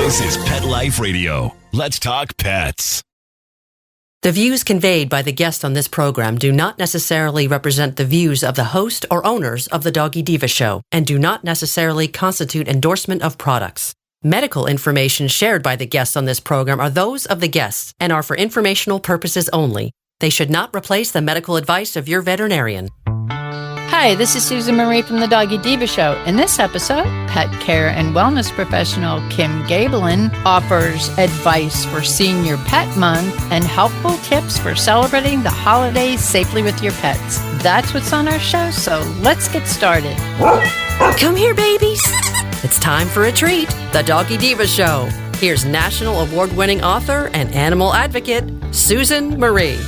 This is Pet Life Radio. Let's talk pets. The views conveyed by the guests on this program do not necessarily represent the views of the host or owners of the Doggy Diva Show and do not necessarily constitute endorsement of products. Medical information shared by the guests on this program are those of the guests and are for informational purposes only. They should not replace the medical advice of your veterinarian. Hi, this is Susan Marie from the Doggy Diva Show. In this episode, pet care and wellness professional Kim Gaebelein offers advice for Senior Pet Month and helpful tips for celebrating the holidays safely with your pets. That's what's on our show, so let's get started. Come here, babies. It's time for a treat, the Doggy Diva Show. Here's national award-winning author and animal advocate, Susan Marie.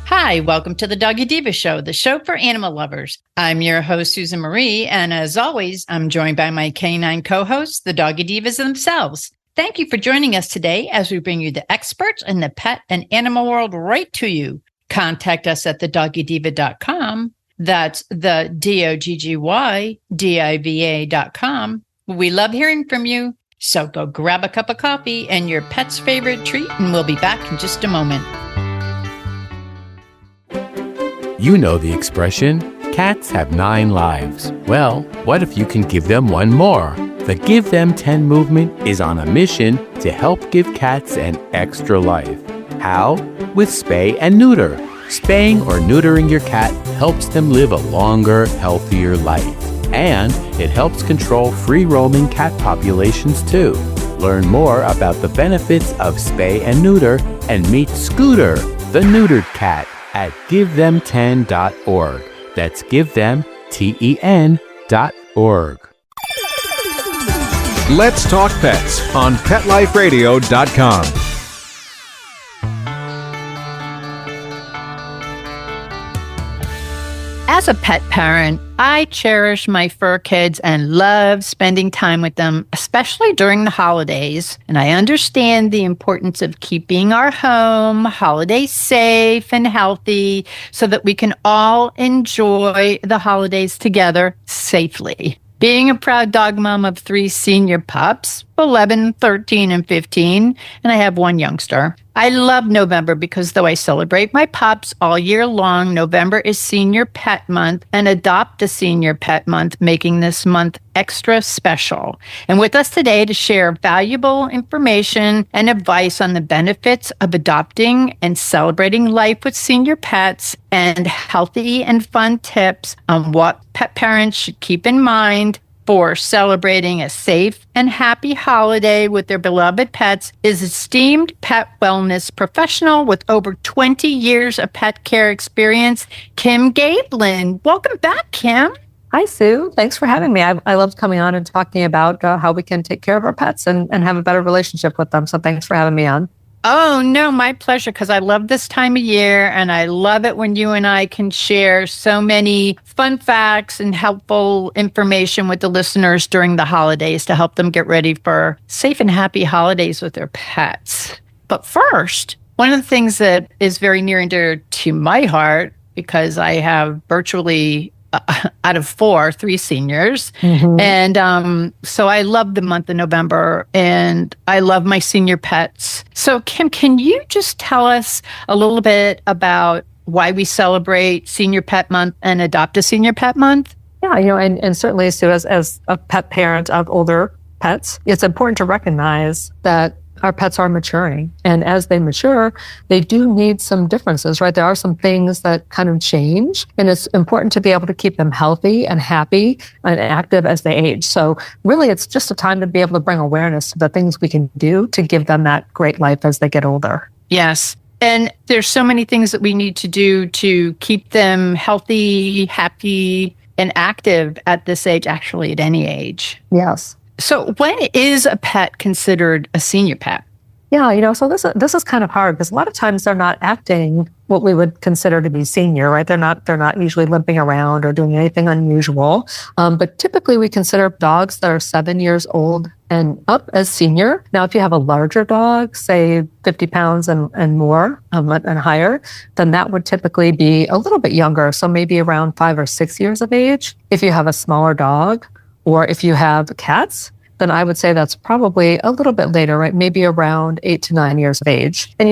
Hi, welcome to the Doggy Diva Show, the show for animal lovers. I'm your host, Susan Marie, and as always, I'm joined by my canine co-hosts, the Doggy Divas themselves. Thank you for joining us today as we bring you the experts in the pet and animal world right to you. Contact us at thedoggydiva.com. That's the DOGGYDIVA.com. We love hearing from you, so go grab a cup of coffee and your pet's favorite treat, and we'll be back in just a moment. You know the expression, cats have 9 lives. Well, what if you can give them one more? The Give Them 10 movement is on a mission to help give cats an extra life. How? With spay and neuter. Spaying or neutering your cat helps them live a longer, healthier life. And it helps control free-roaming cat populations too. Learn more about the benefits of spay and neuter and meet Scooter, the neutered cat, at GiveThem10.org. That's GiveThem10.org. Let's talk pets on PetLifeRadio.com. As a pet parent, I cherish my fur kids and love spending time with them, especially during the holidays. And I understand the importance of keeping our home holidays safe and healthy so that we can all enjoy the holidays together safely. Being a proud dog mom of 3 senior pups, 11, 13, and 15, and I have 1 youngster. I love November because though I celebrate my pups all year long, November is Senior Pet Month and Adopt a Senior Pet Month, making this month extra special. And with us today to share valuable information and advice on the benefits of adopting and celebrating life with senior pets and healthy and fun tips on what pet parents should keep in mind for celebrating a safe and happy holiday with their beloved pets is esteemed pet wellness professional with over 20 years of pet care experience, Kim Gaebelein. Welcome back, Kim. Hi, Sue. Thanks for having me. I love coming on and talking about how we can take care of our pets and have a better relationship with them. So thanks for having me on. Oh, no, my pleasure, because I love this time of year, and I love it when you and I can share so many fun facts and helpful information with the listeners during the holidays to help them get ready for safe and happy holidays with their pets. But first, one of the things that is very near and dear to my heart, because I have virtually out of 3 seniors. Mm-hmm. And so I love the month of November and I love my senior pets. So Kim, can you just tell us a little bit about why we celebrate Senior Pet Month and Adopt a Senior Pet Month? Yeah, and certainly, Sue, as a pet parent of older pets, it's important to recognize that our pets are maturing. And as they mature, they do need some differences, right? There are some things that kind of change, and it's important to be able to keep them healthy and happy and active as they age. So really, it's just a time to be able to bring awareness to the things we can do to give them that great life as they get older. Yes. And there's so many things that we need to do to keep them healthy, happy, and active at this age, actually at any age. Yes. So when is a pet considered a senior pet? Yeah, so this is kind of hard because a lot of times they're not acting what we would consider to be senior, right? They're not usually limping around or doing anything unusual. But typically we consider dogs that are 7 years old and up as senior. Now, if you have a larger dog, say 50 pounds and more and higher, then that would typically be a little bit younger. So maybe around 5 or 6 years of age. If you have a smaller dog or if you have cats, then I would say that's probably a little bit later, right? Maybe around 8 to 9 years of age. And,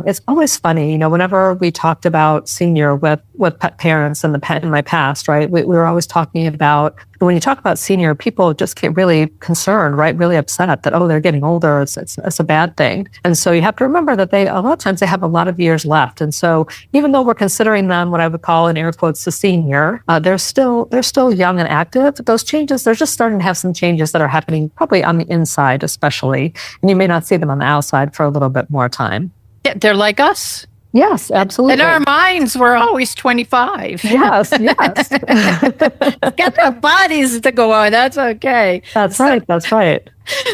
it's always funny, whenever we talked about senior with pet parents and the pet in my past, right? We were always talking about, when you talk about senior, people just get really concerned, right? Really upset that, they're getting older. It's a bad thing. And so you have to remember that a lot of times they have a lot of years left. And so even though we're considering them what I would call in air quotes a senior, they're still young and active. Those changes, they're just starting to have some changes that are happening probably on the inside, especially. And you may not see them on the outside for a little bit more time. Yeah, they're like us. Yes, absolutely. In our minds, we're always 25. Yes. Get their bodies to go on. That's okay. That's right.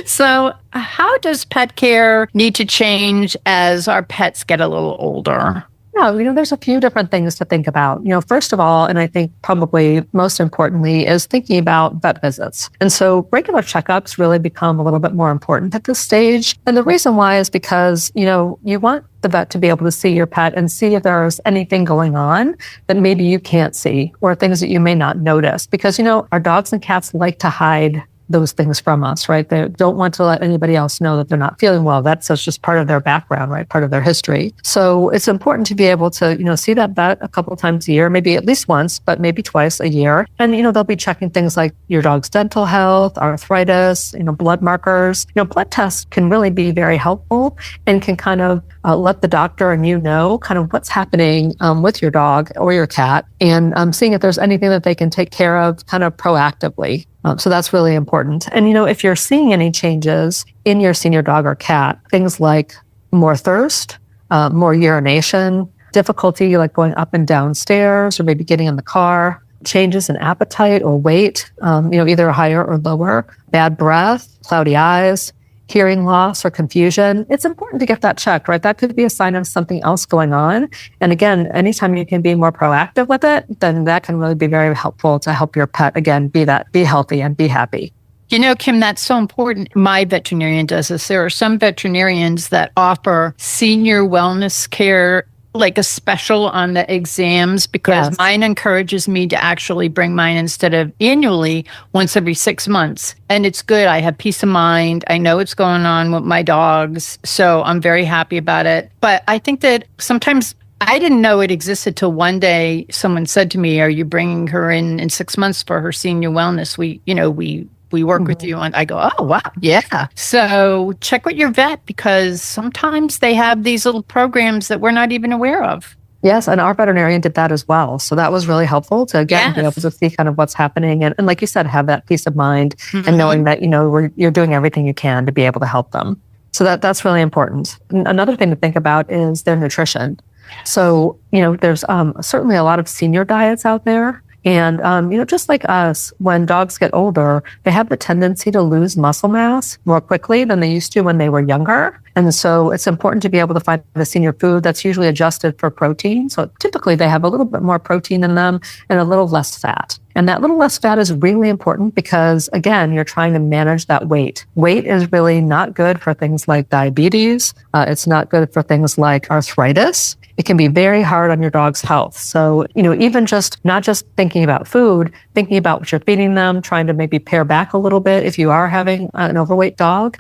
So how does pet care need to change as our pets get a little older? Yeah, there's a few different things to think about. First of all, and I think probably most importantly, is thinking about vet visits. And so regular checkups really become a little bit more important at this stage. And the reason why is because, you want the vet to be able to see your pet and see if there's anything going on that maybe you can't see or things that you may not notice. Because, our dogs and cats like to hide those things from us, right? They don't want to let anybody else know that they're not feeling well. That's just part of their background, right? Part of their history. So it's important to be able to, see that vet a couple of times a year, maybe at least once, but maybe twice a year. And, they'll be checking things like your dog's dental health, arthritis, blood markers. Blood tests can really be very helpful and can kind of let the doctor and know kind of what's happening with your dog or your cat and seeing if there's anything that they can take care of kind of proactively. So that's really important. And, if you're seeing any changes in your senior dog or cat, things like more thirst, more urination, difficulty like going up and down stairs or maybe getting in the car, changes in appetite or weight, either higher or lower, bad breath, cloudy eyes, hearing loss or confusion, it's important to get that checked, right? That could be a sign of something else going on. And again, anytime you can be more proactive with it, then that can really be very helpful to help your pet, again, be healthy and be happy. Kim, that's so important. My veterinarian does this. There are some veterinarians that offer senior wellness care, like a special on the exams, because mine encourages me to actually bring mine instead of annually once every 6 months. And it's good. I have peace of mind. I know what's going on with my dogs. So I'm very happy about it. But I think that sometimes I didn't know it existed till one day someone said to me, are you bringing her in 6 months for her senior wellness? We work with you. And I go, oh, wow. Yeah. So check with your vet because sometimes they have these little programs that we're not even aware of. Yes. And our veterinarian did that as well. So that was really helpful to, again, be able to see kind of what's happening. And like you said, have that peace of mind and knowing that, you're doing everything you can to be able to help them. So that's really important. Another thing to think about is their nutrition. So, there's certainly a lot of senior diets out there. And, just like us, when dogs get older, they have the tendency to lose muscle mass more quickly than they used to when they were younger. And so it's important to be able to find a senior food that's usually adjusted for protein. So typically they have a little bit more protein in them and a little less fat. And that little less fat is really important because, again, you're trying to manage that weight. Weight is really not good for things like diabetes. It's not good for things like arthritis. It can be very hard on your dog's health. So, even not just thinking about food, thinking about what you're feeding them, trying to maybe pare back a little bit if you are having an overweight dog,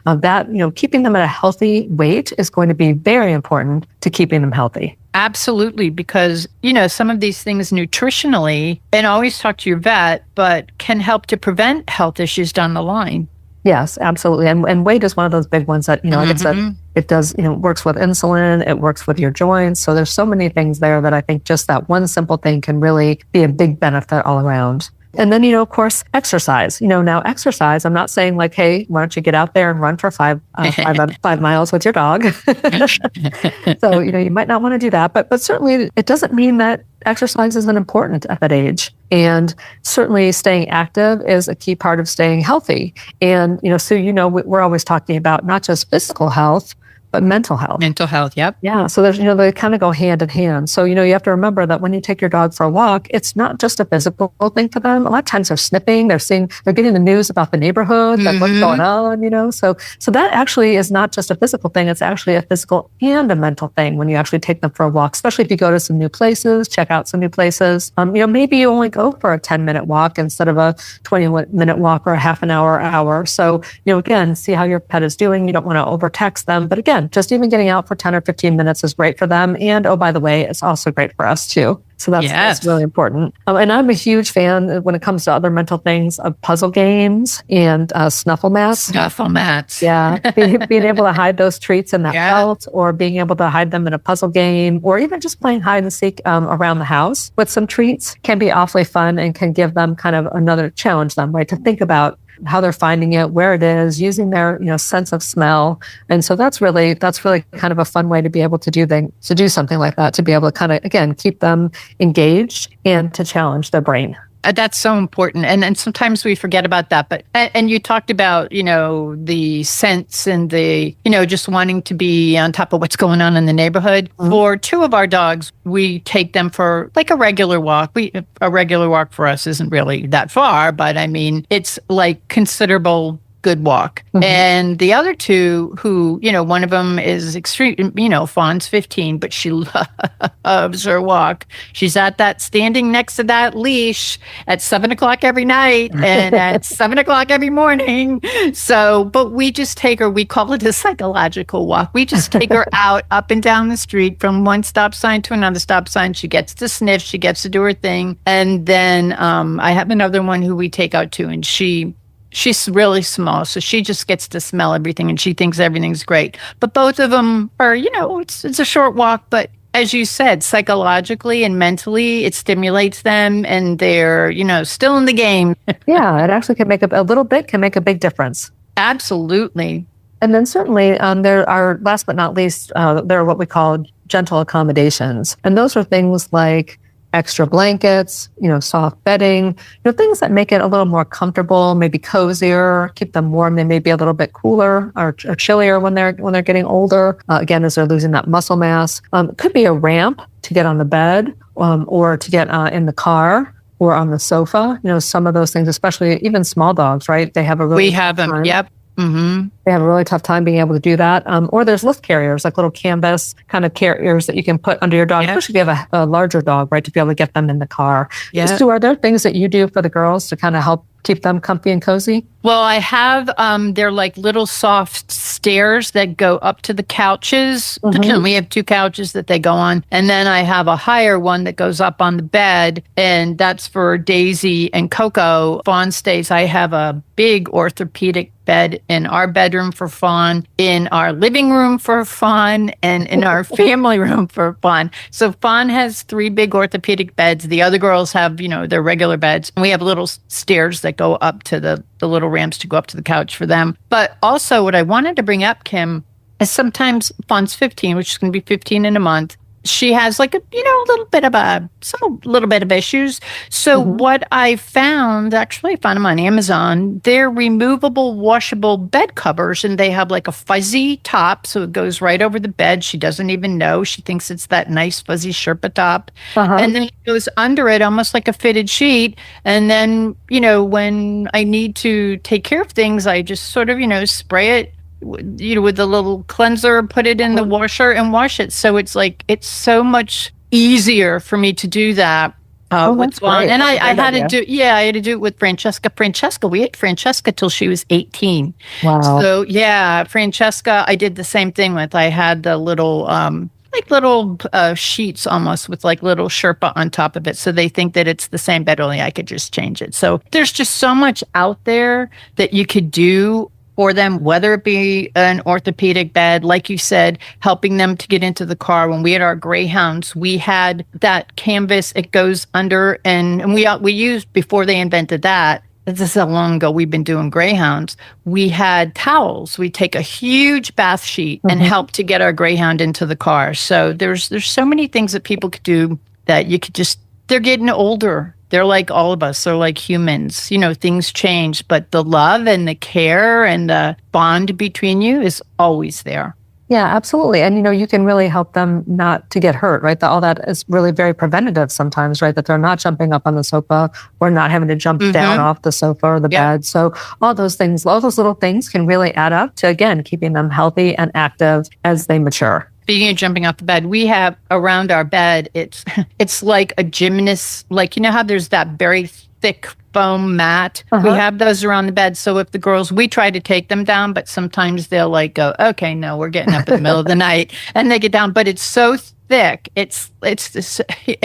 keeping them at a healthy weight is going to be very important to keeping them healthy. Absolutely, because, some of these things nutritionally, and always talk to your vet, but can help to prevent health issues down the line. Yes, absolutely. And weight is one of those big ones that, like I said, it does, works with insulin, it works with your joints. So there's so many things there that I think just that one simple thing can really be a big benefit all around. And then, of course, exercise. Now exercise, I'm not saying like, hey, why don't you get out there and run for 5 miles with your dog? So, you might not want to do that, but certainly it doesn't mean that exercise isn't important at that age. And certainly staying active is a key part of staying healthy. And, so, we're always talking about not just physical health, but mental health. Mental health, yep. Yeah. So there's, they kind of go hand in hand. So, you have to remember that when you take your dog for a walk, it's not just a physical thing for them. A lot of times they're sniffing, they're getting the news about the neighborhood, like what's going on, So that actually is not just a physical thing. It's actually a physical and a mental thing when you actually take them for a walk, especially if you go to some new places, check out some new places. Maybe you only go for a 10-minute walk instead of a 20-minute walk or a half an hour. So, again, see how your pet is doing. You don't want to overtax them. But again, just even getting out for 10 or 15 minutes is great for them. And oh, by the way, it's also great for us too. So that's really important. And I'm a huge fan when it comes to other mental things of puzzle games and snuffle mats. Snuffle mats. Yeah. Being able to hide those treats in that belt, or being able to hide them in a puzzle game, or even just playing hide and seek around the house with some treats can be awfully fun and can give them kind of another challenge them, right? To think about how they're finding it, where it is, using their sense of smell. And so that's really kind of a fun way to be able to do something like that, to be able to kind of, again, keep them engaged and to challenge their brain. That's so important. And sometimes we forget about that. But, and you talked about, the sense and the, just wanting to be on top of what's going on in the neighborhood. Mm-hmm. For two of our dogs, we take them for like a regular walk. A regular walk for us isn't really that far, but I mean, it's like considerable good walk. Mm-hmm. And the other two who, one of them is extreme, Fawn's 15, but she loves her walk. She's standing next to that leash at 7:00 every night and at 7:00 every morning. So, but we just take her, we call it a psychological walk. We just take her out, up and down the street from one stop sign to another stop sign. She gets to sniff, she gets to do her thing. And then I have another one who we take out too, and she's really small, so she just gets to smell everything and she thinks everything's great. But both of them are, it's a short walk, but as you said, psychologically and mentally, it stimulates them and they're, still in the game. Yeah, it actually can make a little bit, can make a big difference. Absolutely. And then certainly there are, last but not least, there are what we call gentle accommodations. And those are things like extra blankets, soft bedding, things that make it a little more comfortable, maybe cozier, keep them warm. They may be a little bit cooler or chillier when they're getting older. Again, as they're losing that muscle mass. It could be a ramp to get on the bed, or to get in the car or on the sofa. Some of those things, especially even small dogs, right? They have a really we have them. time. Yep. Mm-hmm. They have a really tough time being able to do that. Or there's lift carriers, like little canvas kind of carriers that you can put under your dog, especially if you have a larger dog, right, to be able to get them in the car. Yeah. So are there things that you do for the girls to kind of help keep them comfy and cozy? Well, I have, they're like little soft stairs that go up to the couches. Mm-hmm. We have 2 couches that they go on. And then I have a higher one that goes up on the bed. And that's for Daisy and Coco. Fawn stays. I have a big orthopedic bed in our bedroom for Fawn, in our living room for Fawn, and in our family room for Fawn. So Fawn has 3 big orthopedic beds. The other girls have, their regular beds. And we have little stairs that go up to the little ramps to go up to the couch for them. But also what I wanted to bring up, Kim, is sometimes Fawn's 15, which is going to be 15 in a month. She has like a little bit of issues. So what I found, actually I found them on Amazon, they're removable washable bed covers, and they have like a fuzzy top. So it goes right over the bed. She doesn't even know. She thinks it's that nice fuzzy Sherpa top. And then it goes under it almost like a fitted sheet. And then, when I need to take care of things, I just sort of, spray it with a little cleanser, put it in the washer and wash it. So it's so much easier for me to do that. With Fawn. And I had to do it with Francesca. We had Francesca till she was 18. Wow. So Francesca, I did the same thing with. I had the little, sheets almost with like little Sherpa on top of it. So they think that it's the same bed, only I could just change it. So there's just so much out there that you could do for them, whether it be an orthopedic bed, like you said, helping them to get into the car. When we had our Greyhounds, we had that canvas, it goes under, and we used, before they invented that, this is how long ago we've been doing Greyhounds, we had towels. We take a huge bath sheet and help to get our Greyhound into the car. So there's so many things that people could do that you could just, they're getting older. They're like all of us. They're like humans. Things change, but the love and the care and the bond between you is always there. Yeah, absolutely. And, you can really help them not to get hurt, right? All that is really very preventative sometimes, right? That they're not jumping up on the sofa or not having to jump down off the sofa or the bed. So all those things, all those little things can really add up to, again, keeping them healthy and active as they mature. Speaking of jumping off the bed, we have around our bed, it's like a gymnast, like, how there's that very thick foam mat. We have those around the bed. So if the girls, we try to take them down, but sometimes they'll like go, okay, no, we're getting up in the middle of the night, and they get down. But it's so thick. It's this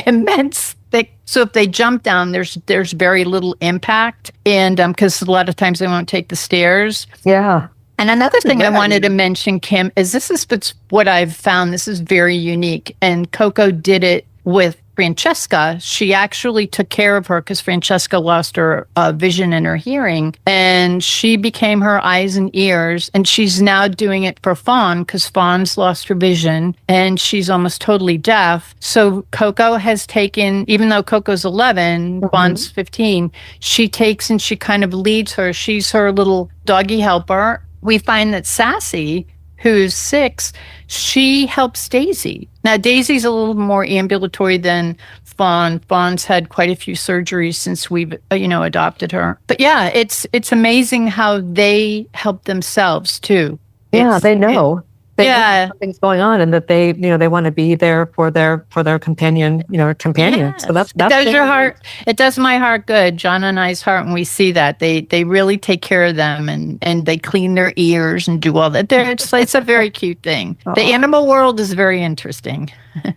immense thick. So if they jump down, there's very little impact. And because a lot of times they won't take the stairs. Yeah. And another thing I wanted to mention, Kim, is this is what I've found. This is very unique. And Coco did it with Francesca. She actually took care of her because Francesca lost her vision and her hearing. And she became her eyes and ears. And she's now doing it for Fawn because Fawn's lost her vision and she's almost totally deaf. So Coco has taken, even though Coco's 11, Fawn's 15, she takes and she kind of leads her. She's her little doggy helper. We find that Sassy, who's 6, she helps Daisy. Now, Daisy's a little more ambulatory than Fawn. Fawn's had quite a few surgeries since we've, adopted her. But yeah, it's amazing how they help themselves too. Yeah, they know. They know something's going on, and that they want to be there for their companion. Yes. So that's it does your heart. It does my heart good. John and I's heart when we see that they really take care of them and they clean their ears and do all that. It's a very cute thing. The animal world is very interesting.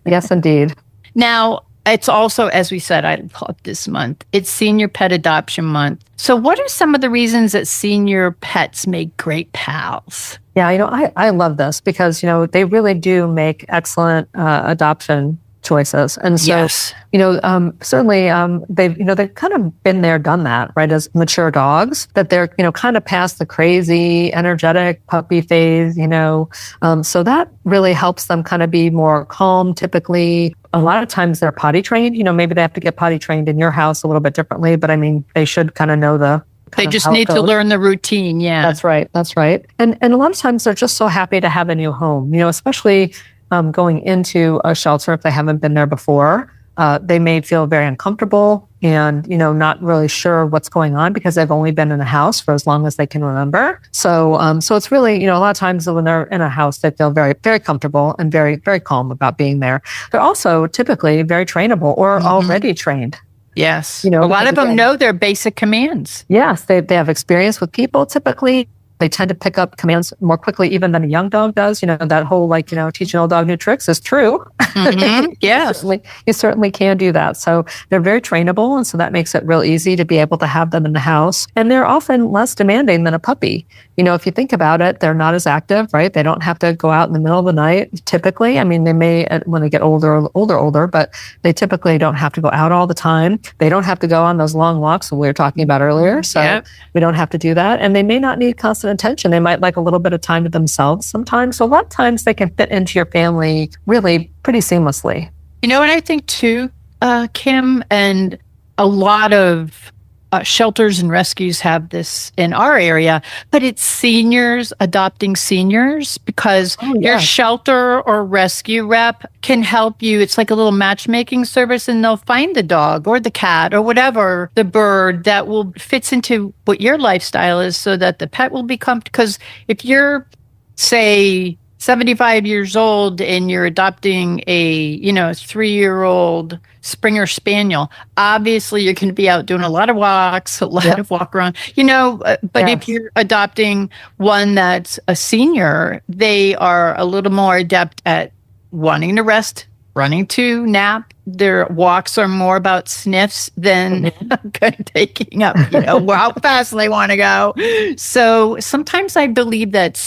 Yes, indeed. Now, it's also, as we said, I love this month. It's Senior Pet Adoption Month. So what are some of the reasons that senior pets make great pals? Yeah, I love this because, they really do make excellent adoption choices. And so, certainly they've kind of been there, done that, right? As mature dogs, that they're, kind of past the crazy, energetic puppy phase, so that really helps them kind of be more calm. Typically, a lot of times they're potty trained, maybe they have to get potty trained in your house a little bit differently, but I mean, they should kind of know they just need to learn the routine. Yeah. That's right. And a lot of times they're just so happy to have a new home, especially going into a shelter if they haven't been there before. They may feel very uncomfortable and, not really sure what's going on because they've only been in a house for as long as they can remember. So it's really, a lot of times when they're in a house, they feel very, very comfortable and very, very calm about being there. They're also typically very trainable or already trained. Yes. A lot of them know their basic commands. Yes. They have experience with people typically. They tend to pick up commands more quickly even than a young dog does. That whole teach an old dog new tricks is true. Yes. You certainly can do that. So they're very trainable. And so that makes it real easy to be able to have them in the house. And they're often less demanding than a puppy. If you think about it, they're not as active, right? They don't have to go out in the middle of the night typically. I mean, they may when they get older, but they typically don't have to go out all the time. They don't have to go on those long walks that we were talking about earlier. So we don't have to do that. And they may not need constant attention. They might like a little bit of time to themselves sometimes. So a lot of times they can fit into your family really pretty seamlessly. And I think too, Kim, and a lot of shelters and rescues have this in our area, but it's seniors adopting seniors because your shelter or rescue rep can help you. It's like a little matchmaking service, and they'll find the dog or the cat or whatever, the bird that will fits into what your lifestyle is so that the pet will become, because if you're, say, 75 years old and you're adopting a 3-year-old Springer Spaniel, obviously you're going to be out doing a lot of walks, a lot of walk around, but if you're adopting one that's a senior, they are a little more adept at wanting to rest, running to nap. Their walks are more about sniffs than taking up, how fast they want to go. So sometimes I believe that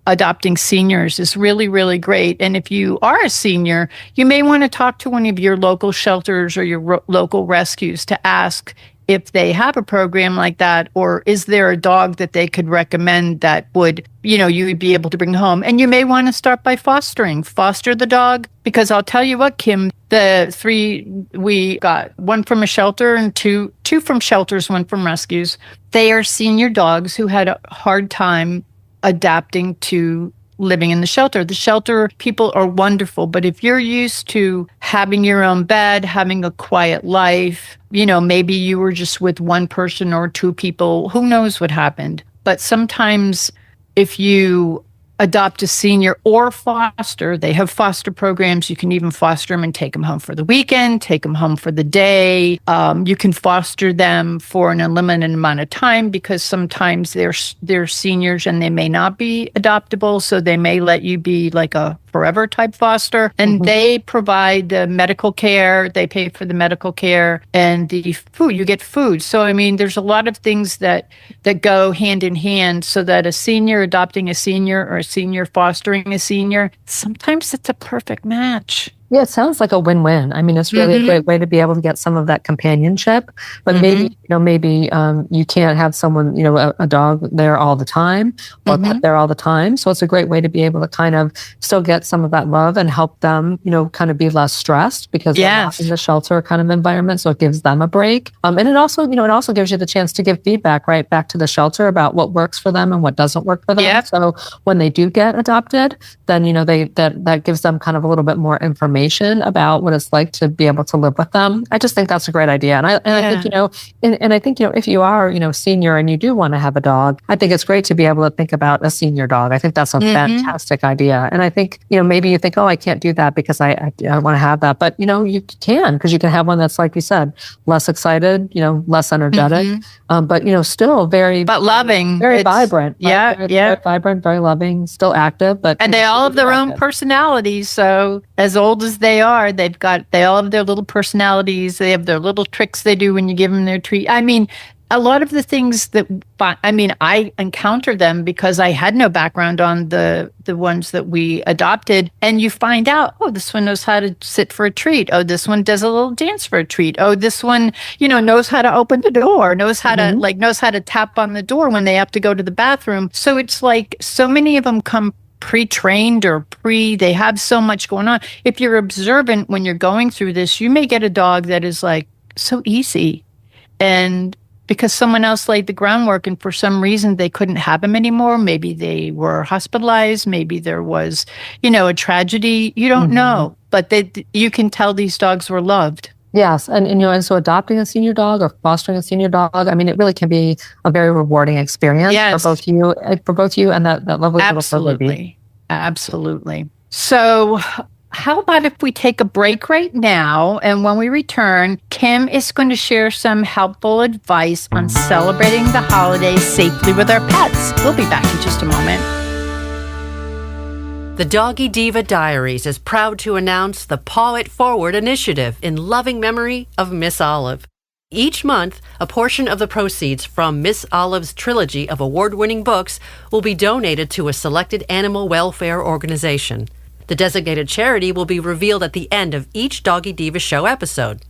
adopting seniors is really, really great. And if you are a senior, you may want to talk to one of your local shelters or your local rescues to ask if they have a program like that, or is there a dog that they could recommend that would, you would be able to bring home. And you may want to start by foster the dog, because I'll tell you what, Kim, the 3, we got one from a shelter and two from shelters, one from rescues. They are senior dogs who had a hard time adapting to living in the shelter people are wonderful. But if you're used to having your own bed, having a quiet life, maybe you were just with one person or two people, who knows what happened. But sometimes if you adopt a senior or foster, they have foster programs. You can even foster them and take them home for the weekend, take them home for the day. You can foster them for an unlimited amount of time because sometimes they're seniors and they may not be adoptable. So they may let you be like a forever type foster, and they provide the medical care. They pay for the medical care and the food. You get food. So, I mean, there's a lot of things that go hand in hand, so that a senior adopting a senior or a senior fostering a senior, sometimes it's a perfect match. Yeah, it sounds like a win-win. I mean, it's really a great way to be able to get some of that companionship. But maybe you can't have someone, a dog there all the time or a pet there all the time. So it's a great way to be able to kind of still get some of that love and help them, kind of be less stressed because they're not in the shelter kind of environment. So it gives them a break. And it also, gives you the chance to give feedback right back to the shelter about what works for them and what doesn't work for them. Yep. So when they do get adopted, then, that gives them kind of a little bit more information about what it's like to be able to live with them. I just think that's a great idea. And I think, if you are, senior and you do want to have a dog, I think it's great to be able to think about a senior dog. I think that's a fantastic idea. And I think, maybe you think, oh, I can't do that because I want to have that. But, you can, because you can have one that's, like you said, less excited, less energetic, but, still but loving, very vibrant. Yeah. Very vibrant, very loving, still active. And they all have their own personalities. So as old as they are, they all have their little personalities. They have their little tricks they do when you give them their treat. I mean, a lot of the things I encounter them because I had no background on the ones that we adopted. And you find out, oh, this one knows how to sit for a treat. Oh, this one does a little dance for a treat. Oh, this one, knows how to open the door, knows how to tap on the door when they have to go to the bathroom. So it's like so many of them come pre-trained or they have so much going on. If you're observant when you're going through this, you may get a dog that is like so easy. And because someone else laid the groundwork and for some reason they couldn't have him anymore, maybe they were hospitalized, maybe there was, a tragedy, you don't know. But you can tell these dogs were loved. Yes. And so adopting a senior dog or fostering a senior dog, I mean, it really can be a very rewarding experience for both you and that lovely little fur baby. Absolutely. So how about if we take a break right now, and when we return, Kim is going to share some helpful advice on celebrating the holidays safely with our pets. We'll be back in just a moment. The Doggy Diva Diaries is proud to announce the Paw It Forward initiative in loving memory of Miss Olive. Each month, a portion of the proceeds from Miss Olive's trilogy of award-winning books will be donated to a selected animal welfare organization. The designated charity will be revealed at the end of each Doggy Diva Show episode.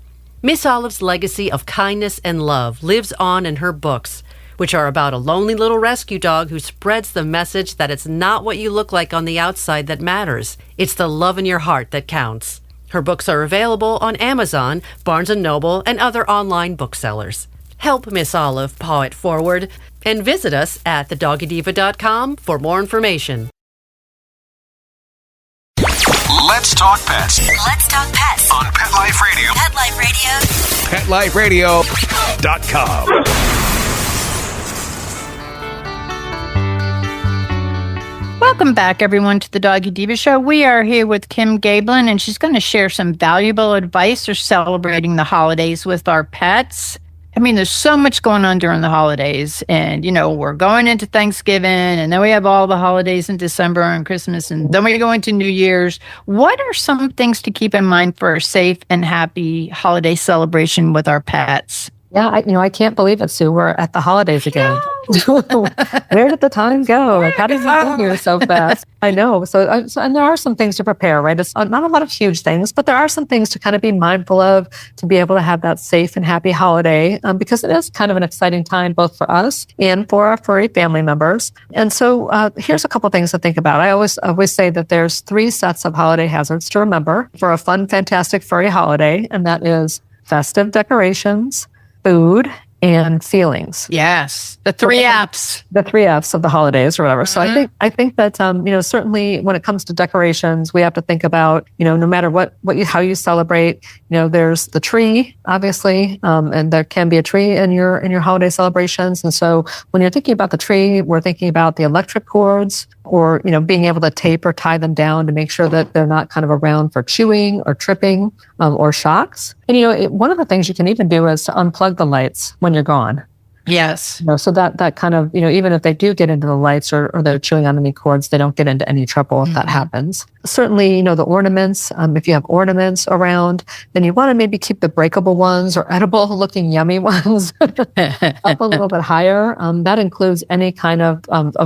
Miss Olive's legacy of kindness and love lives on in her books, which are about a lonely little rescue dog who spreads the message that it's not what you look like on the outside that matters. It's the love in your heart that counts. Her books are available on Amazon, Barnes & Noble, and other online booksellers. Help Miss Olive paw it forward and visit us at thedoggydiva.com for more information. Let's talk pets. Let's talk pets On Pet Life Radio. Pet Life Radio. PetLifeRadio.com. Welcome back, everyone, to the Doggy Diva Show. We are here with Kim Gaebelein, and she's going to share some valuable advice for celebrating the holidays with our pets. I mean, there's so much going on during the holidays, and, we're going into Thanksgiving, and then we have all the holidays in December and Christmas, and then we go into New Year's. What are some things to keep in mind for a safe and happy holiday celebration with our pets? Yeah, I can't believe it, Sue. We're at the holidays again. Where did the time go? Like, how did it get here so fast? I know. So, and there are some things to prepare, right? It's not a lot of huge things, but there are some things to kind of be mindful of to be able to have that safe and happy holiday, because it is kind of an exciting time both for us and for our furry family members. And so here's a couple things to think about. I always say that there's 3 sets of holiday hazards to remember for a fun, fantastic furry holiday, and that is festive decorations, food, and feelings. Yes. The three F's. The three F's of the holidays or whatever. So I think that, certainly when it comes to decorations, we have to think about, no matter how you celebrate, there's the tree, obviously, and there can be a tree in your holiday celebrations. And so when you're thinking about the tree, we're thinking about the electric cords or, being able to tape or tie them down to make sure that they're not kind of around for chewing or tripping, or shocks. And, one of the things you can even do is to unplug the lights when you're gone. Yes. So that kind of, even if they do get into the lights or they're chewing on any cords, they don't get into any trouble if that happens. Certainly, the ornaments, if you have ornaments around, then you want to maybe keep the breakable ones or edible looking yummy ones up a little bit higher. That includes any kind of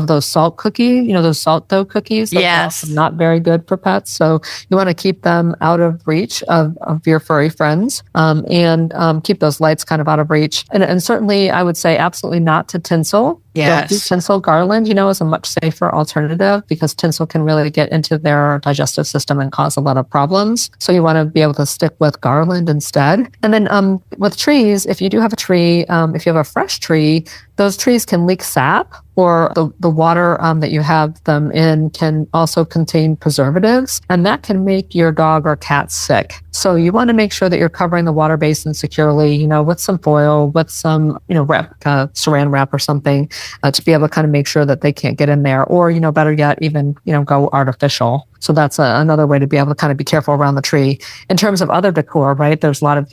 those salt cookie, those salt dough cookies. Yes. Not very good for pets. So you want to keep them out of reach of your furry friends, and keep those lights kind of out of reach. And certainly I would say absolutely not to tinsel. Yes. Don't do tinsel. Garland, is a much safer alternative because tinsel can really get into their digestive system and cause a lot of problems. So you want to be able to stick with garland instead. And then with trees, if you do have a tree, if you have a fresh tree, those trees can leak sap, or the water that you have them in can also contain preservatives, and that can make your dog or cat sick. So you want to make sure that you're covering the water basin securely, with some foil, with some, saran wrap or something, to be able to kind of make sure that they can't get in there, or, better yet, even, go artificial. So that's another way to be able to kind of be careful around the tree. In terms of other decor, right, there's a lot of,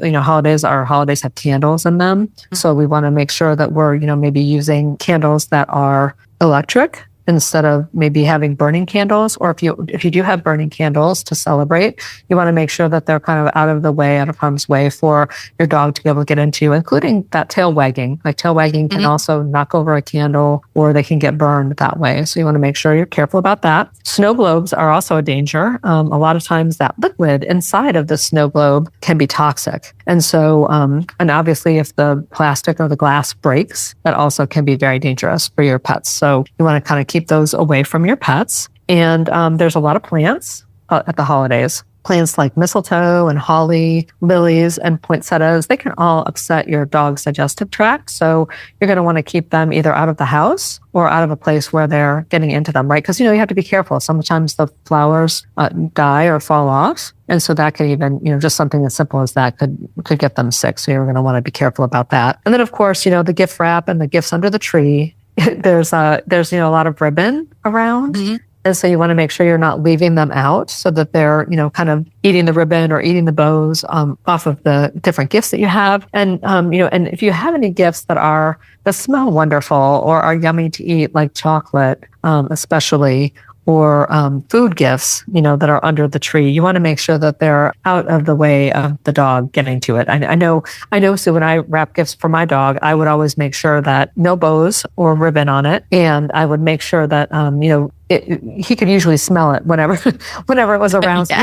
our holidays have candles in them. So we want to make sure that we're, maybe using candles that are electric instead of maybe having burning candles. Or if you do have burning candles to celebrate, you want to make sure that they're kind of out of harm's way for your dog to be able to get into, including that tail wagging. Like tail wagging can also knock over a candle, or they can get burned that way. So you want to make sure you're careful about that. Snow globes are also a danger. A lot of times that liquid inside of the snow globe can be toxic. And so, and obviously if the plastic or the glass breaks, that also can be very dangerous for your pets. So you want to kind of keep those away from your pets. And there's a lot of plants at the holidays. Plants like mistletoe and holly, lilies, and poinsettias, they can all upset your dog's digestive tract. So you're going to want to keep them either out of the house or out of a place where they're getting into them, right? Because, you have to be careful. Sometimes the flowers die or fall off. And so that could even, just something as simple as that could get them sick. So you're going to want to be careful about that. And then, of course, the gift wrap and the gifts under the tree. There's a lot of ribbon around. Mm-hmm. And so you want to make sure you're not leaving them out so that they're, kind of eating the ribbon or eating the bows off of the different gifts that you have. And, and if you have any gifts that smell wonderful or are yummy to eat, like chocolate, especially, or food gifts, that are under the tree, you want to make sure that they're out of the way of the dog getting to it. I know. So when I wrap gifts for my dog, I would always make sure that no bows or ribbon on it, and I would make sure that he could usually smell it whenever it was around. So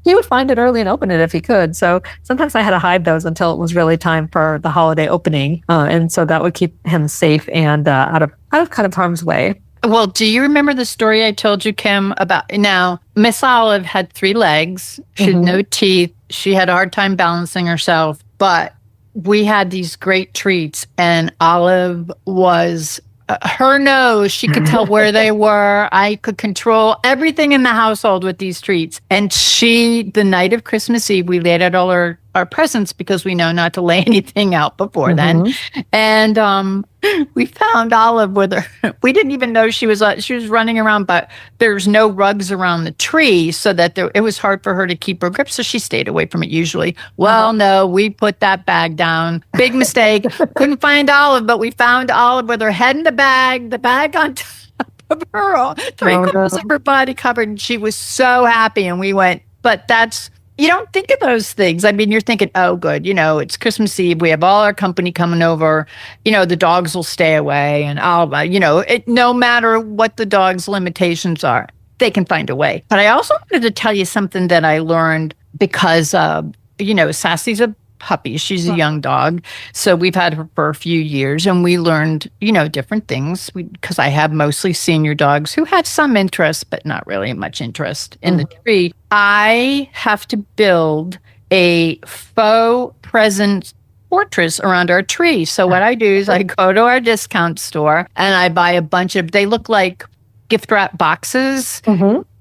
he would find it early and open it if he could. So sometimes I had to hide those until it was really time for the holiday opening, and so that would keep him safe and out of kind of harm's way. Well, do you remember the story I told you, Kim, about now? Miss Olive had 3 legs. She had no teeth. She had a hard time balancing herself, but we had these great treats, and Olive was her nose. She could tell where they were. I could control everything in the household with these treats. And the night of Christmas Eve, we laid out all our presents because we know not to lay anything out before then. And we found Olive with her. We didn't even know she was running around, but there's no rugs around the tree, so that it was hard for her to keep her grip. So she stayed away from it usually. Well, no, we put that bag down. Big mistake. Couldn't find Olive, but we found Olive with her head in the bag on top of her, 3/4 of her body covered. And she was so happy. And we went, but you don't think of those things. I mean, you're thinking, oh, good, it's Christmas Eve. We have all our company coming over. The dogs will stay away. And no matter what the dog's limitations are, they can find a way. But I also wanted to tell you something that I learned because, Sassy's a puppy. She's a young dog. So we've had her for a few years, and we learned, different things because I have mostly senior dogs who have some interest, but not really much interest in the tree. I have to build a faux present fortress around our tree. So what I do is I go to our discount store and I buy a bunch of, they look like gift wrap boxes,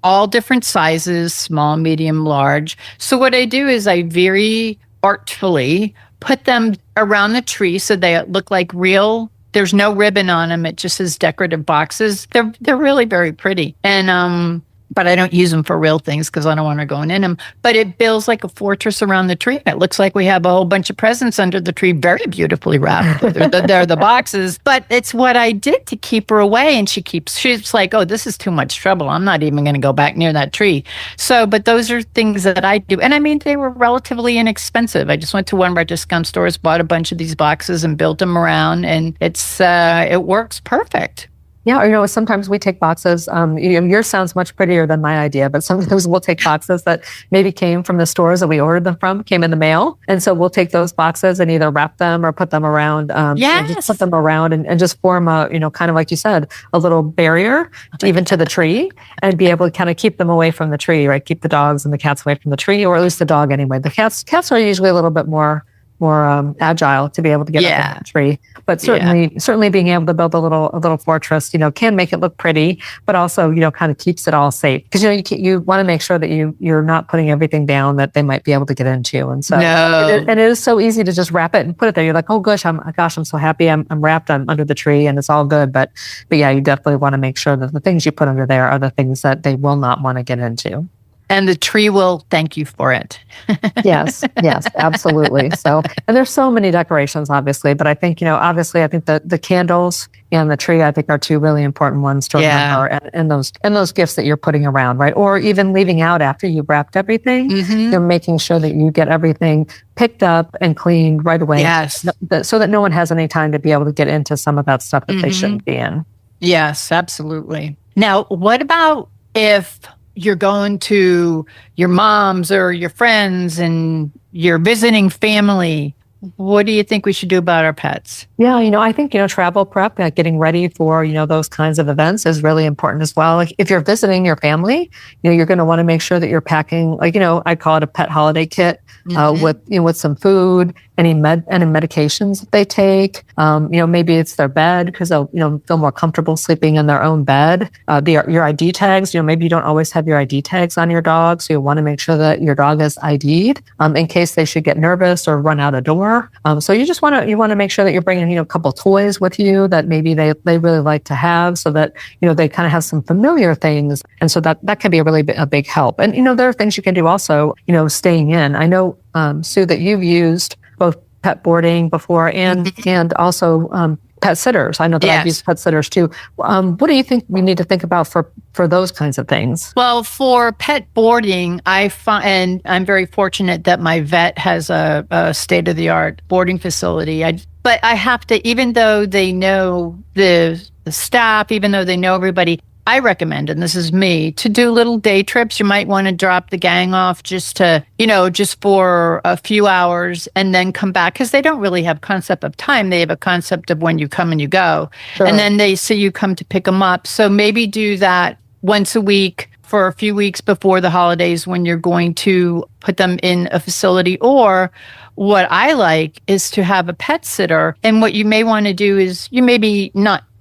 all different sizes, small, medium, large. So what I do is I very artfully put them around the tree so they look like real. There's no ribbon on them. It just is decorative boxes. They're really very pretty. And but I don't use them for real things because I don't want to go in them. But it builds like a fortress around the tree. It looks like we have a whole bunch of presents under the tree, very beautifully wrapped. They're the boxes. But it's what I did to keep her away. And she's like, oh, this is too much trouble. I'm not even going to go back near that tree. So, but those are things that I do. And I mean, they were relatively inexpensive. I just went to one of our discount stores, bought a bunch of these boxes and built them around. And it works perfect. Yeah, or sometimes we take boxes. Yours sounds much prettier than my idea, but sometimes we'll take boxes that maybe came from the stores that we ordered them from, came in the mail, and so we'll take those boxes and either wrap them or put them around. Just put them around and just form a, kind of like you said, a little barrier even to the tree, and be able to kind of keep them away from the tree, right? Keep the dogs and the cats away from the tree, or at least the dog anyway. The cats are usually a little bit more agile to be able to get up in the tree. But certainly being able to build a little fortress, can make it look pretty, but also, kind of keeps it all safe. Because, you want to make sure that you're not putting everything down that they might be able to get into. And so, it is so easy to just wrap it and put it there. You're like, oh gosh, I'm so happy. I'm wrapped. I'm under the tree and it's all good. But yeah, you definitely want to make sure that the things you put under there are the things that they will not want to get into. And the tree will thank you for it. Yes, absolutely. So, and there's so many decorations, obviously, but I think, obviously, I think the candles and the tree, I think, are two really important ones to remember, and those gifts that you're putting around, right? Or even leaving out after you've wrapped everything, you're making sure that you get everything picked up and cleaned right away. Yes. So that no one has any time to be able to get into some of that stuff that they shouldn't be in. Yes, absolutely. Now, what about if you're going to your mom's or your friends and you're visiting family? What do you think we should do about our pets? Yeah, I think, travel prep, getting ready for, those kinds of events is really important as well. Like if you're visiting your family, you're going to want to make sure that you're packing, like, I call it a pet holiday kit with some food, any medications that they take. Maybe it's their bed because they'll, feel more comfortable sleeping in their own bed. Your ID tags, maybe you don't always have your ID tags on your dog. So you want to make sure that your dog is ID'd in case they should get nervous or run out a door. So you just want to make sure that you're bringing, a couple toys with you that maybe they really like to have, so that, they kind of have some familiar things. And so that can be a big help. And, there are things you can do also, staying in. I know, Sue, that you've used both pet boarding before and also pet sitters. I know that I've used pet sitters too. What do you think we need to think about for those kinds of things? Well, for pet boarding, and I'm very fortunate that my vet has a state-of-the-art boarding facility. But I have to, even though they know the staff, even though they know everybody, I recommend, and this is me, to do little day trips. You might want to drop the gang off just for a few hours and then come back, because they don't really have concept of time. They have a concept of when you come and you go. Sure. And then they see you come to pick them up. So maybe do that once a week for a few weeks before the holidays when you're going to put them in a facility. Or what I like is to have a pet sitter. And what you may want to do is you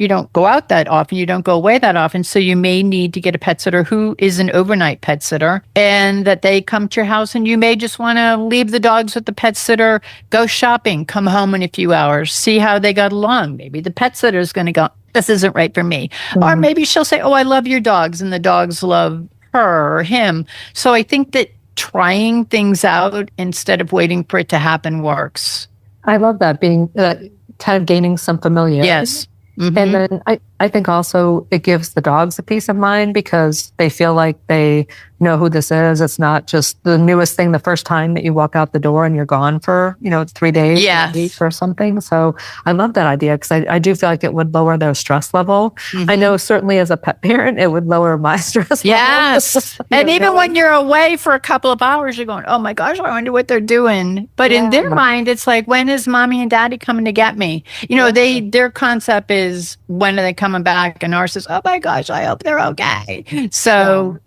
don't go out that often, you don't go away that often. So you may need to get a pet sitter who is an overnight pet sitter, and that they come to your house, and you may just want to leave the dogs with the pet sitter, go shopping, come home in a few hours, see how they got along. Maybe the pet sitter is going to go, this isn't right for me. Mm-hmm. Or maybe she'll say, oh, I love your dogs, and the dogs love her or him. So I think that trying things out instead of waiting for it to happen works. I love that, being kind of gaining some familiarity. Yes. Mm-hmm. And then I think also it gives the dogs a peace of mind because they feel like they know who this is. It's not just the newest thing the first time that you walk out the door and you're gone for, 3 days a week or something. So I love that idea because I do feel like it would lower their stress level. Mm-hmm. I know certainly as a pet parent, it would lower my stress level. Yes. And even when you're away for a couple of hours, you're going, oh my gosh, I wonder what they're doing. But in their mind, it's like, when is mommy and daddy coming to get me? Their concept is, when are they coming coming back and ours says, oh my gosh, I hope they're okay. So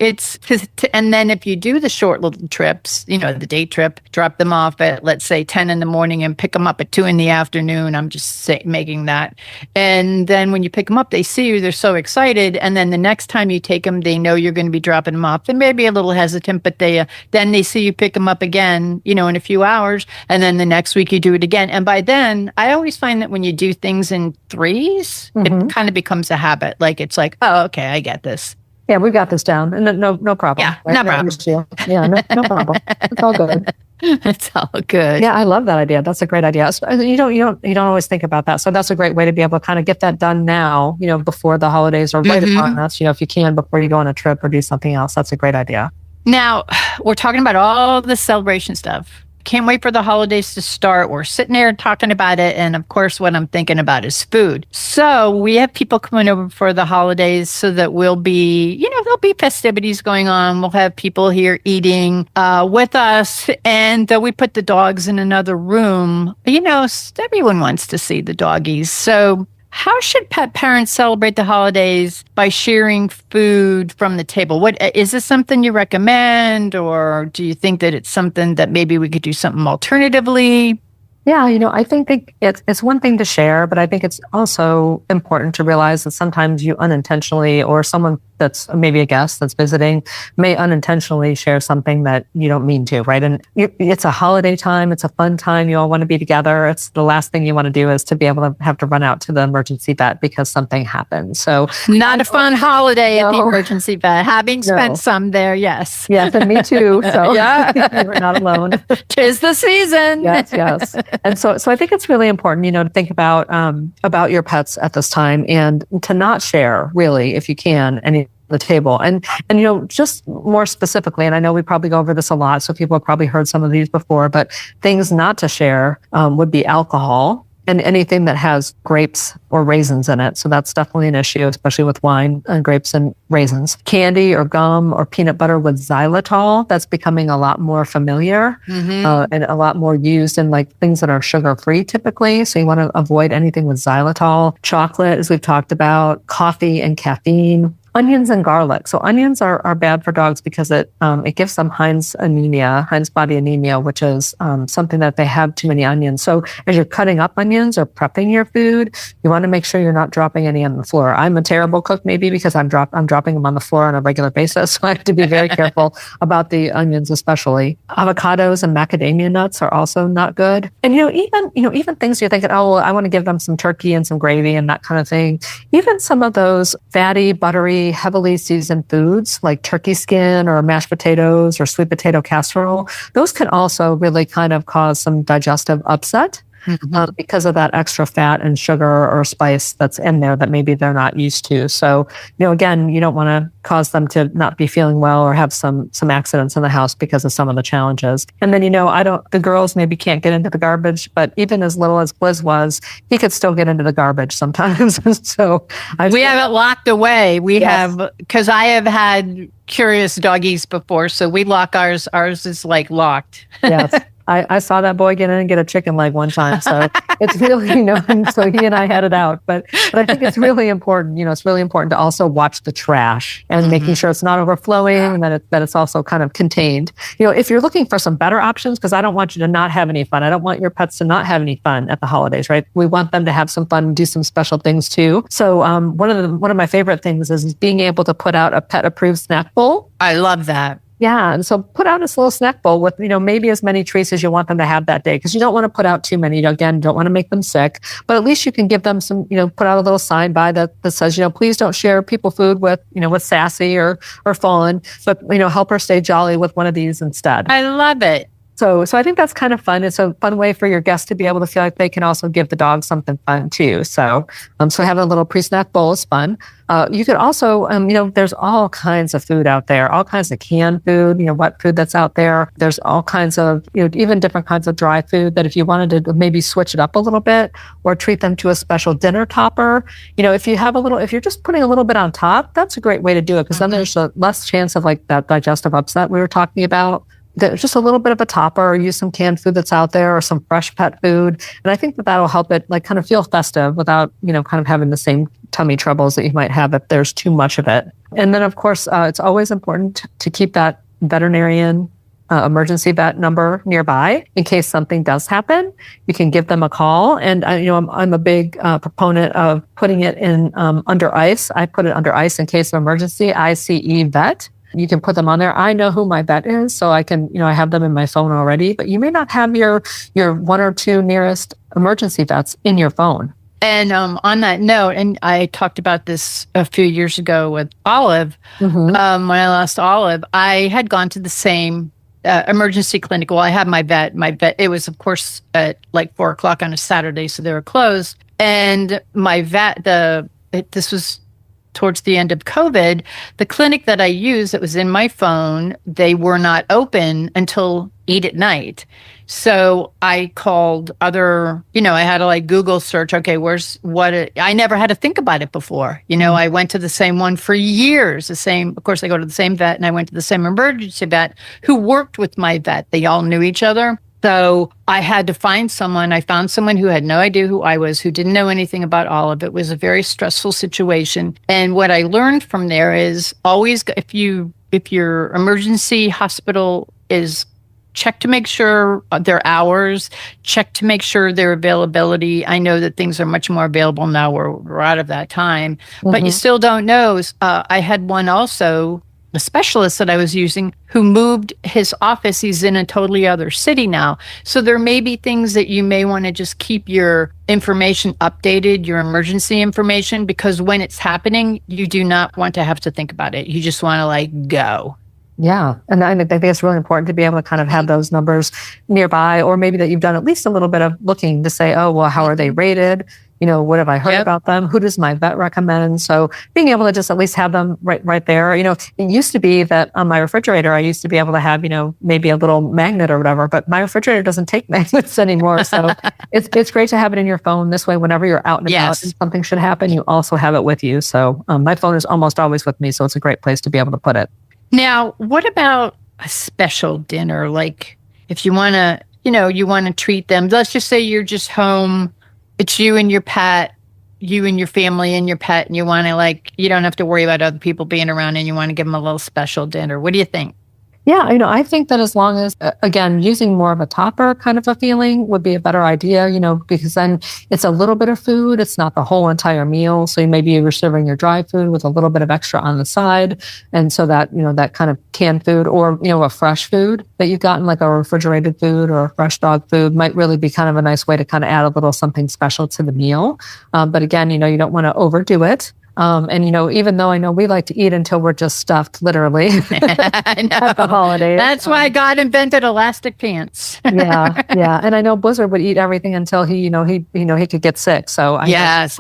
and then if you do the short little trips, the day trip, drop them off at, let's say 10 in the morning and pick them up at 2 in the afternoon. I'm just making that. And then when you pick them up, they see you, they're so excited. And then the next time you take them, they know you're going to be dropping them off. They may be a little hesitant, but then they see you pick them up again, in a few hours. And then the next week you do it again. And by then, I always find that when you do things in threes, it kind of becomes a habit. Like, it's like, oh, okay, I get this. Yeah, we've got this down. And no problem. Yeah, right? no problem. Yeah, no problem. It's all good. It's all good. Yeah, I love that idea. That's a great idea. You don't always think about that. So that's a great way to be able to kind of get that done now, before the holidays or right upon us, if you can, before you go on a trip or do something else. That's a great idea. Now, we're talking about all the celebration stuff. Can't wait for the holidays to start. We're sitting there talking about it. And of course, what I'm thinking about is food. So we have people coming over for the holidays so that we'll be, there'll be festivities going on. We'll have people here eating with us. And we put the dogs in another room. Everyone wants to see the doggies. So how should pet parents celebrate the holidays by sharing food from the table? What is this something you recommend, or do you think that it's something that maybe we could do something alternatively? Yeah, I think it's one thing to share, but I think it's also important to realize that sometimes you unintentionally, or someone that's maybe a guest that's visiting may unintentionally share something that you don't mean to, right? And it's a holiday time. It's a fun time. You all want to be together. It's the last thing you want to do is to be able to have to run out to the emergency vet because something happened. So not a fun holiday at the emergency vet. Having spent some there, yes. Yes, and me too. So yeah, you're not alone. 'Tis the season. Yes. And so I think it's really important, to think about your pets at this time and to not share, really, if you can, any the table. And just more specifically, and I know we probably go over this a lot, so people have probably heard some of these before, but things not to share would be alcohol and anything that has grapes or raisins in it. So that's definitely an issue, especially with wine and grapes and raisins. Candy or gum or peanut butter with xylitol, that's becoming a lot more familiar and a lot more used in like things that are sugar-free typically. So you want to avoid anything with xylitol. Chocolate, as we've talked about, coffee and caffeine. Onions and garlic. So onions are bad for dogs because it gives them Heinz body anemia, which is something that they have too many onions. So as you're cutting up onions or prepping your food, you want to make sure you're not dropping any on the floor. I'm a terrible cook maybe because I'm dropping them on the floor on a regular basis. So I have to be very careful about the onions, especially. Avocados and macadamia nuts are also not good. And even things you're thinking, oh, well, I want to give them some turkey and some gravy and that kind of thing. Even some of those fatty, buttery, heavily seasoned foods like turkey skin or mashed potatoes or sweet potato casserole, those can also really kind of cause some digestive upset. Because of that extra fat and sugar or spice that's in there that maybe they're not used to. So, again, you don't want to cause them to not be feeling well or have some accidents in the house because of some of the challenges. And then, the girls maybe can't get into the garbage, but even as little as Blizz was, he could still get into the garbage sometimes. So we have it locked away. We have, because I have had curious doggies before, so we lock ours. Ours is like locked. Yes. I saw that boy get in and get a chicken leg one time. So it's really, so he and I had it out. But I think it's really important, it's really important to also watch the trash and making sure it's not overflowing and that it's also kind of contained. If you're looking for some better options, because I don't want you to not have any fun. I don't want your pets to not have any fun at the holidays, right? We want them to have some fun and do some special things too. So one of my favorite things is being able to put out a pet approved snack bowl. I love that. Yeah. And so put out this little snack bowl with, maybe as many treats as you want them to have that day. Because you don't want to put out too many. Again, don't want to make them sick. But at least you can give them some, put out a little sign by that says, please don't share people food with, with Sassy or Fallen. But, help her stay jolly with one of these instead. I love it. So I think that's kind of fun. It's a fun way for your guests to be able to feel like they can also give the dog something fun too. So having a little pre-snack bowl is fun. You could also, there's all kinds of food out there, all kinds of canned food, wet food that's out there. There's all kinds of, even different kinds of dry food that if you wanted to maybe switch it up a little bit or treat them to a special dinner topper, if you're just putting a little bit on top, that's a great way to do it because then there's a less chance of like that digestive upset we were talking about. just a little bit of a topper, or use some canned food that's out there or some fresh pet food. And I think that that'll help it like kind of feel festive without, kind of having the same tummy troubles that you might have if there's too much of it. And then, of course, it's always important to keep that veterinarian emergency vet number nearby in case something does happen. You can give them a call. And I'm a big proponent of putting it in under ice. I put it under ice in case of emergency. ICE vet. You can put them on there. I know who my vet is, so I can, I have them in my phone already. But you may not have your one or two nearest emergency vets in your phone. And on that note, and I talked about this a few years ago with Olive. When I lost Olive, I had gone to the same emergency clinic. Well, I had my vet. It was, of course, at like 4:00 on a Saturday, so they were closed. And my vet, this was towards the end of COVID, the clinic that I used that was in my phone, they were not open until 8 at night. So I called other, I had to like Google search, okay, I never had to think about it before. I went to the same one for years, of course I go to the same vet, and I went to the same emergency vet who worked with my vet. They all knew each other. So I had to find someone. I found someone who had no idea who I was, who didn't know anything about Olive. It was a very stressful situation. And what I learned from there is always, if your emergency hospital is, check to make sure their hours, check to make sure their availability. I know that things are much more available now. We're out of that time, but you still don't know. I had one also, a specialist that I was using, who moved his office. He's in a totally other city now. So there may be things that you may want to just keep your information updated, your emergency information, because when it's happening, you do not want to have to think about it. You just want to like go. Yeah. And I think it's really important to be able to kind of have those numbers nearby, or maybe that you've done at least a little bit of looking to say, oh, well, how are they rated? What have I heard about them? Who does my vet recommend? So being able to just at least have them right there. It used to be that on my refrigerator, I used to be able to have, maybe a little magnet or whatever, but my refrigerator doesn't take magnets anymore. So it's great to have it in your phone. This way, whenever you're out and about and something should happen, you also have it with you. So my phone is almost always with me. So it's a great place to be able to put it. Now, what about a special dinner? Like if you want to, you want to treat them, let's just say you're just home. It's you and your pet, you and your family and your pet, and you want to you don't have to worry about other people being around, and you want to give them a little special dinner. What do you think? Yeah, I think that as long as, again, using more of a topper kind of a feeling would be a better idea, because then it's a little bit of food. It's not the whole entire meal. So maybe you're serving your dry food with a little bit of extra on the side. And so that, that kind of canned food or, a fresh food that you've gotten, like a refrigerated food or a fresh dog food, might really be kind of a nice way to kind of add a little something special to the meal. But again, you don't want to overdo it. And, even though I know we like to eat until we're just stuffed, literally, at the holidays. That's why God invented elastic pants. Yeah. And I know Blizzard would eat everything until he could get sick. So you have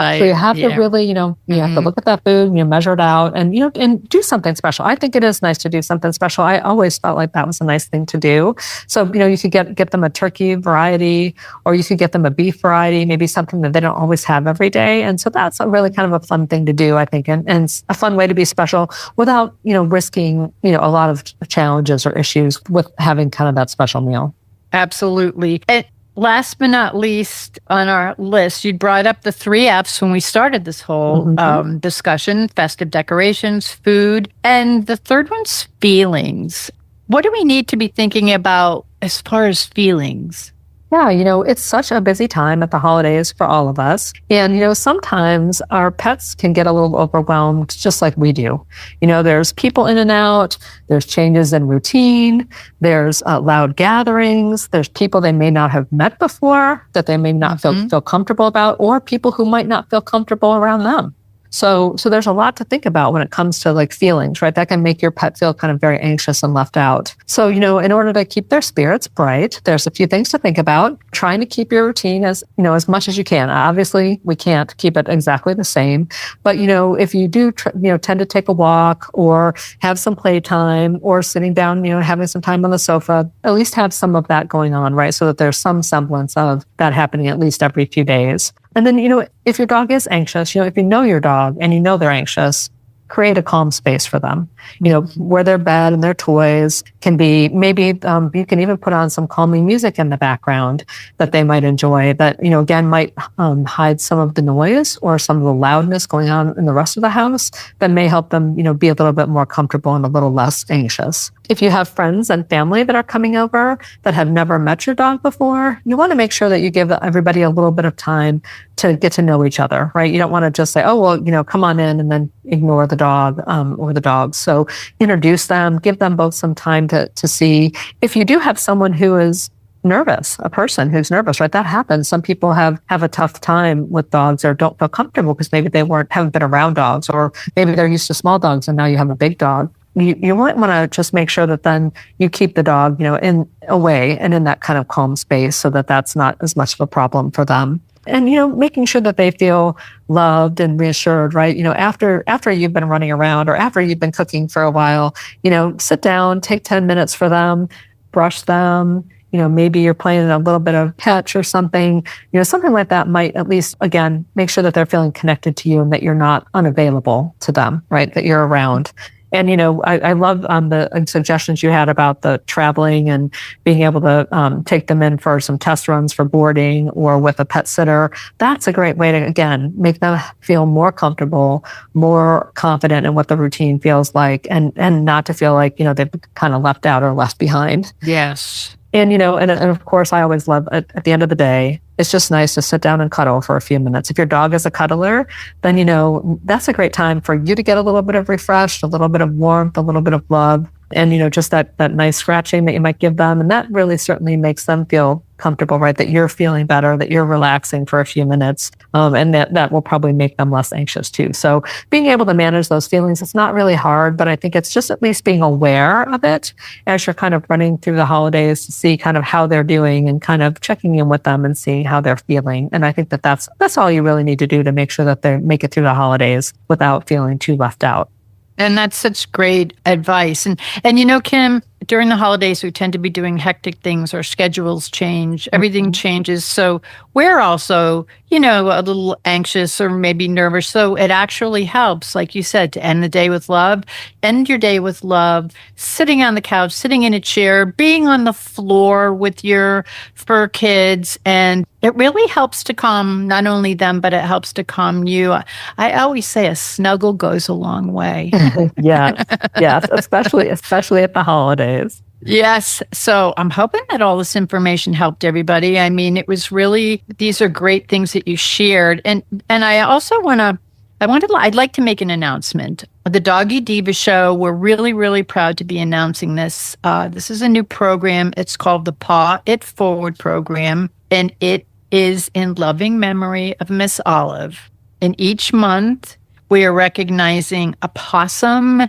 to really, you have to look at that food, measure it out and, and do something special. I think it is nice to do something special. I always felt like that was a nice thing to do. So, you could get them a turkey variety, or you could get them a beef variety, maybe something that they don't always have every day. And so that's a really kind of a fun thing to do, I think, and a fun way to be special without, risking, a lot of challenges or issues with having kind of that special meal. Absolutely. And last but not least on our list, you brought up the 3 F's when we started this whole discussion: festive decorations, food, and the third one's feelings. What do we need to be thinking about as far as feelings? Yeah, it's such a busy time at the holidays for all of us. And, sometimes our pets can get a little overwhelmed just like we do. There's people in and out, there's changes in routine, there's loud gatherings, there's people they may not have met before that they may not feel comfortable about, or people who might not feel comfortable around them. So there's a lot to think about when it comes to like feelings, right? That can make your pet feel kind of very anxious and left out. So, in order to keep their spirits bright, there's a few things to think about. Trying to keep your routine as much as you can. Obviously, we can't keep it exactly the same, but if you do, tend to take a walk or have some playtime or sitting down, having some time on the sofa, at least have some of that going on, right? So that there's some semblance of that happening at least every few days. And then, if your dog is anxious, if you know your dog and they're anxious, create a calm space for them. Where their bed and their toys can be, maybe you can even put on some calming music in the background that they might enjoy that, again, might hide some of the noise or some of the loudness going on in the rest of the house that may help them, be a little bit more comfortable and a little less anxious. If you have friends and family that are coming over that have never met your dog before, you want to make sure that you give everybody a little bit of time to get to know each other, right? You don't want to just say, oh, well, come on in and then ignore the dog or the dogs. So introduce them, give them both some time to see. If you do have someone who is nervous, a person who's nervous, right? That happens. Some people have a tough time with dogs or don't feel comfortable because maybe they haven't been around dogs, or maybe they're used to small dogs and now you have a big dog. You might want to just make sure that then you keep the dog, in away and in that kind of calm space so that that's not as much of a problem for them. And, making sure that they feel loved and reassured, right? After you've been running around or after you've been cooking for a while, sit down, take 10 minutes for them, brush them. Maybe you're playing a little bit of catch or something, something like that might at least, again, make sure that they're feeling connected to you and that you're not unavailable to them, right? That you're around. And, I love the suggestions you had about the traveling and being able to take them in for some test runs for boarding or with a pet sitter. That's a great way to, again, make them feel more comfortable, more confident in what the routine feels like, and not to feel like, they've kind of left out or left behind. Yes. And, and of course, I always love at the end of the day, it's just nice to sit down and cuddle for a few minutes. If your dog is a cuddler, then, that's a great time for you to get a little bit of refreshed, a little bit of warmth, a little bit of love, and, just that nice scratching that you might give them. And that really certainly makes them feel comfortable, right? That you're feeling better, that you're relaxing for a few minutes. And that will probably make them less anxious too. So being able to manage those feelings, it's not really hard, but I think it's just at least being aware of it as you're kind of running through the holidays to see kind of how they're doing and kind of checking in with them and seeing how they're feeling. And I think that's all you really need to do to make sure that they make it through the holidays without feeling too left out. And that's such great advice. And Kim, during the holidays, we tend to be doing hectic things. Our schedules change. Everything changes. So we're also, a little anxious or maybe nervous. So it actually helps, like you said, to end the day with love. End your day with love, sitting on the couch, sitting in a chair, being on the floor with your fur kids. And it really helps to calm not only them, but it helps to calm you. I always say a snuggle goes a long way. Yes, especially at the holidays. Yes. So I'm hoping that all this information helped everybody. I mean, it was really, these are great things that you shared. And I also I'd like to make an announcement. The Doggy Diva Show, we're really, really proud to be announcing this. This is a new program. It's called the Paw It Forward program, and it is in loving memory of Miss Olive. And each month, we are recognizing a possum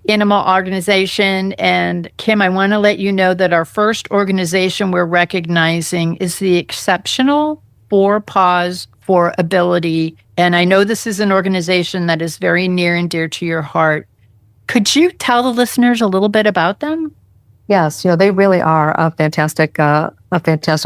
animal organization. And Kim, I want to let you know that our first organization we're recognizing is the Exceptional 4 Paws for Ability. And I know this is an organization that is very near and dear to your heart. Could you tell the listeners a little bit about them? Yes, they really are a fantastic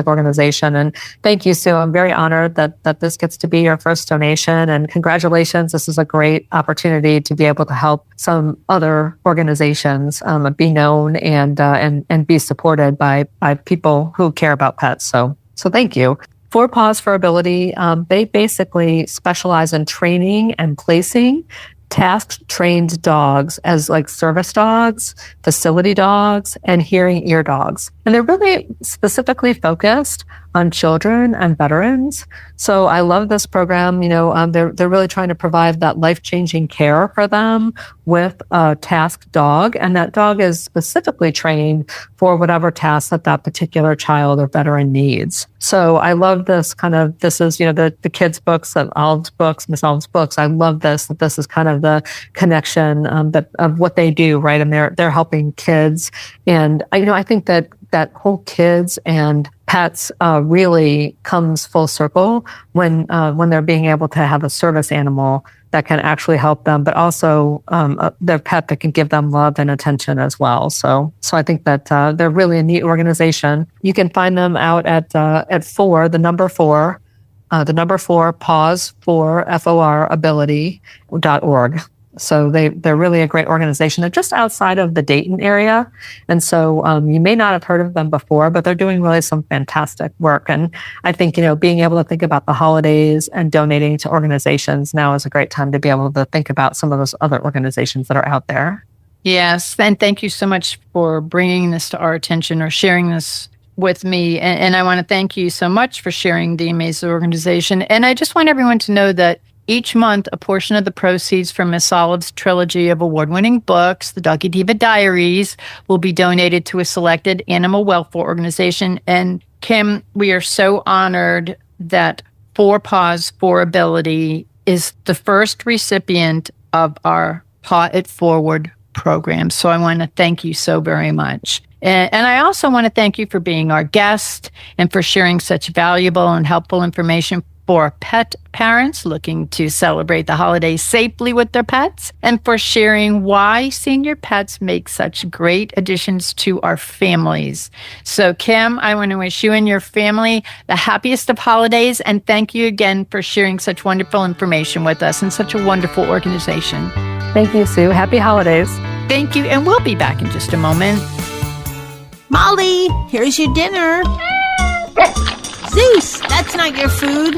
organization. And thank you, Sue. I'm very honored that this gets to be your first donation. And congratulations. This is a great opportunity to be able to help some other organizations be known and be supported by people who care about pets. So thank you. 4 Paws for Ability, they basically specialize in training and placing task-trained dogs as like service dogs, facility dogs, and hearing ear dogs. And they're really specifically focused on children and veterans. So I love this program. They're really trying to provide that life-changing care for them with a task dog. And that dog is specifically trained for whatever task that particular child or veteran needs. So I love this this is, the kids' books, Olive's books, Miss Olive's books. I love that this is kind of the connection of what they do, right? And they're helping kids. And I think that whole kids and pets really comes full circle when they're being able to have a service animal that can actually help them, but also their pet that can give them love and attention as well. So I think that they're really a neat organization. You can find them out at 4, the number 4 paws for FOR ability.org. So they're really a great organization. They're just outside of the Dayton area. And so you may not have heard of them before, but they're doing really some fantastic work. And I think, being able to think about the holidays and donating to organizations now is a great time to be able to think about some of those other organizations that are out there. Yes. And thank you so much for bringing this to our attention or sharing this with me. And I want to thank you so much for sharing the amazing organization. And I just want everyone to know that each month, a portion of the proceeds from Miss Olive's trilogy of award-winning books, the Doggy Diva Diaries, will be donated to a selected animal welfare organization. And Kim, we are so honored that Four Paws for Ability is the first recipient of our Paw It Forward program. So I want to thank you so very much. And I also want to thank you for being our guest and for sharing such valuable and helpful information for pet parents looking to celebrate the holidays safely with their pets, and for sharing why senior pets make such great additions to our families. So, Kim, I want to wish you and your family the happiest of holidays, and thank you again for sharing such wonderful information with us and such a wonderful organization. Thank you, Sue. Happy holidays. Thank you, and we'll be back in just a moment. Molly, here's your dinner. Zeus, that's not your food.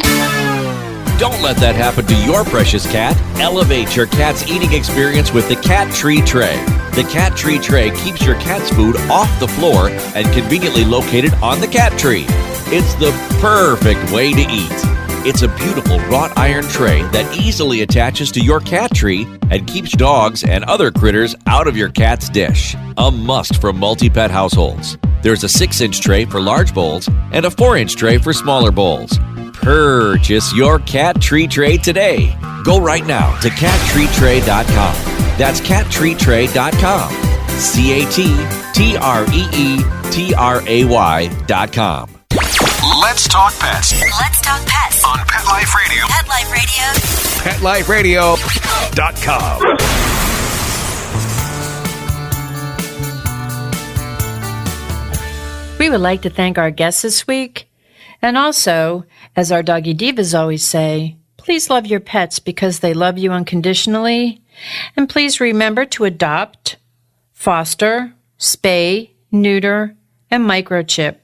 Don't let that happen to your precious cat. Elevate your cat's eating experience with the Cat Tree Tray. The Cat Tree Tray keeps your cat's food off the floor and conveniently located on the cat tree. It's the perfect way to eat. It's a beautiful wrought iron tray that easily attaches to your cat tree and keeps dogs and other critters out of your cat's dish. A must for multi-pet households. There's a 6-inch tray for large bowls and a 4-inch tray for smaller bowls. Purchase your Cat Tree Tray today. Go right now to cattreetray.com. That's cattreetray.com. cattreetray.com. Let's talk pets Let's talk pets on Pet Life Radio. Pet Life Radio. PetLifeRadio.com. We would like to thank our guests this week. And also, as our Doggy Divas always say, please love your pets because they love you unconditionally. And please remember to adopt, foster, spay, neuter, and microchip.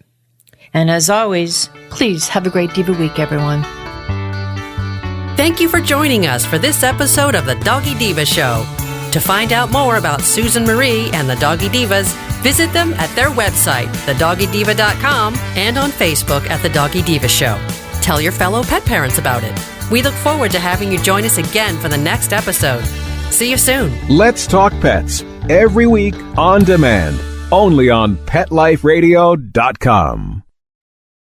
And as always, please have a great Diva week, everyone. Thank you for joining us for this episode of the Doggy Diva Show. To find out more about Susan Marie and the Doggy Divas, visit them at their website, thedoggydiva.com, and on Facebook at The Doggy Diva Show. Tell your fellow pet parents about it. We look forward to having you join us again for the next episode. See you soon. Let's Talk Pets, every week on demand, only on PetLifeRadio.com.